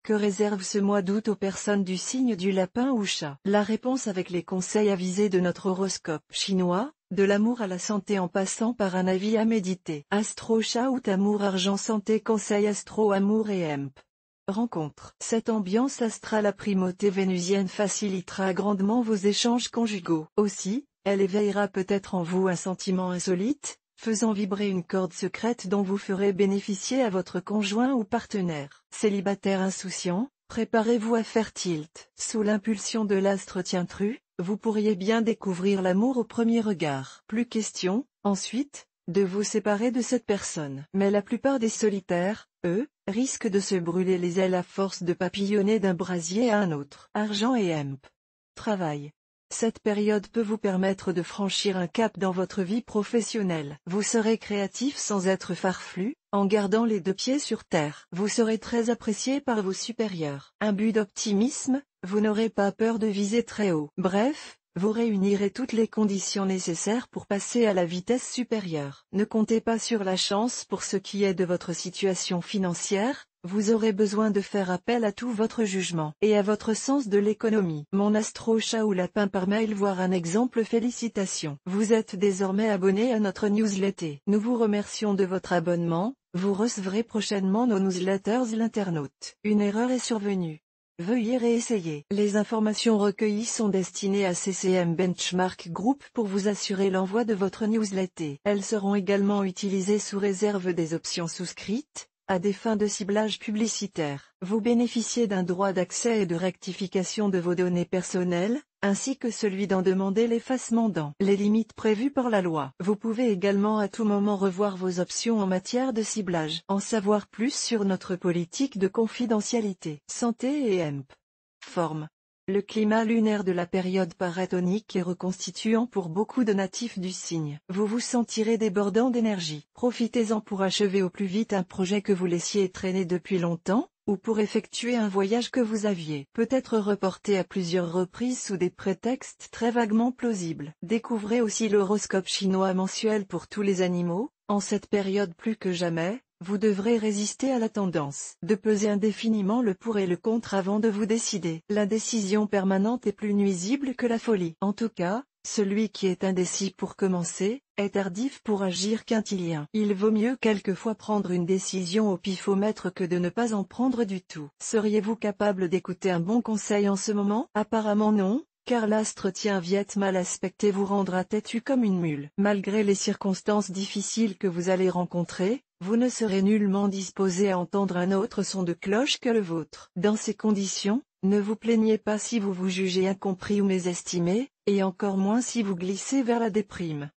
Que réserve ce mois d'août aux personnes du signe du lapin ou chat? La réponse avec les conseils avisés de notre horoscope chinois, de l'amour à la santé en passant par un avis à méditer. Astro chat ou amour argent santé conseil astro amour et hemp. Rencontre. Cette ambiance astrale à primauté vénusienne facilitera grandement vos échanges conjugaux. Aussi, elle éveillera peut-être en vous un sentiment insolite, faisant vibrer une corde secrète dont vous ferez bénéficier à votre conjoint ou partenaire. Célibataire insouciant, préparez-vous à faire tilt. Sous l'impulsion de l'astre Tientru, vous pourriez bien découvrir l'amour au premier regard. Plus question, ensuite, de vous séparer de cette personne. Mais la plupart des solitaires, eux, risquent de se brûler les ailes à force de papillonner d'un brasier à un autre. Argent et hemp. Travail. Cette période peut vous permettre de franchir un cap dans votre vie professionnelle. Vous serez créatif sans être farfelu, en gardant les deux pieds sur terre. Vous serez très apprécié par vos supérieurs. Imbu d'optimisme, vous n'aurez pas peur de viser très haut. Bref, vous réunirez toutes les conditions nécessaires pour passer à la vitesse supérieure. Ne comptez pas sur la chance pour ce qui est de votre situation financière, vous aurez besoin de faire appel à tout votre jugement et à votre sens de l'économie. Mon astro chat ou lapin par mail voir un exemple. Félicitations. Vous êtes désormais abonné à notre newsletter. Nous vous remercions de votre abonnement, vous recevrez prochainement nos newsletters l'internaute. Une erreur est survenue. Veuillez réessayer. Les informations recueillies sont destinées à CCM Benchmark Group pour vous assurer l'envoi de votre newsletter. Elles seront également utilisées sous réserve des options souscrites, à des fins de ciblage publicitaire. Vous bénéficiez d'un droit d'accès et de rectification de vos données personnelles, ainsi que celui d'en demander l'effacement dans les limites prévues par la loi. Vous pouvez également à tout moment revoir vos options en matière de ciblage. En savoir plus sur notre politique de confidentialité. Santé et hemp. Forme. Le climat lunaire de la période paraît tonique et reconstituant pour beaucoup de natifs du signe. Vous vous sentirez débordant d'énergie. Profitez-en pour achever au plus vite un projet que vous laissiez traîner depuis longtemps, ou pour effectuer un voyage que vous aviez peut-être reporté à plusieurs reprises sous des prétextes très vaguement plausibles. Découvrez aussi l'horoscope chinois mensuel pour tous les animaux. En cette période plus que jamais, vous devrez résister à la tendance de peser indéfiniment le pour et le contre avant de vous décider. L'indécision permanente est plus nuisible que la folie. En tout cas, celui qui est indécis pour commencer, est tardif pour agir quintilien. Il vaut mieux quelquefois prendre une décision au pifomètre que de ne pas en prendre du tout. Seriez-vous capable d'écouter un bon conseil en ce moment? Apparemment non, car l'astre tient viette mal aspecté vous rendra têtu comme une mule. Malgré les circonstances difficiles que vous allez rencontrer, vous ne serez nullement disposé à entendre un autre son de cloche que le vôtre. Dans ces conditions, ne vous plaignez pas si vous vous jugez incompris ou mésestimé, et encore moins si vous glissez vers la déprime.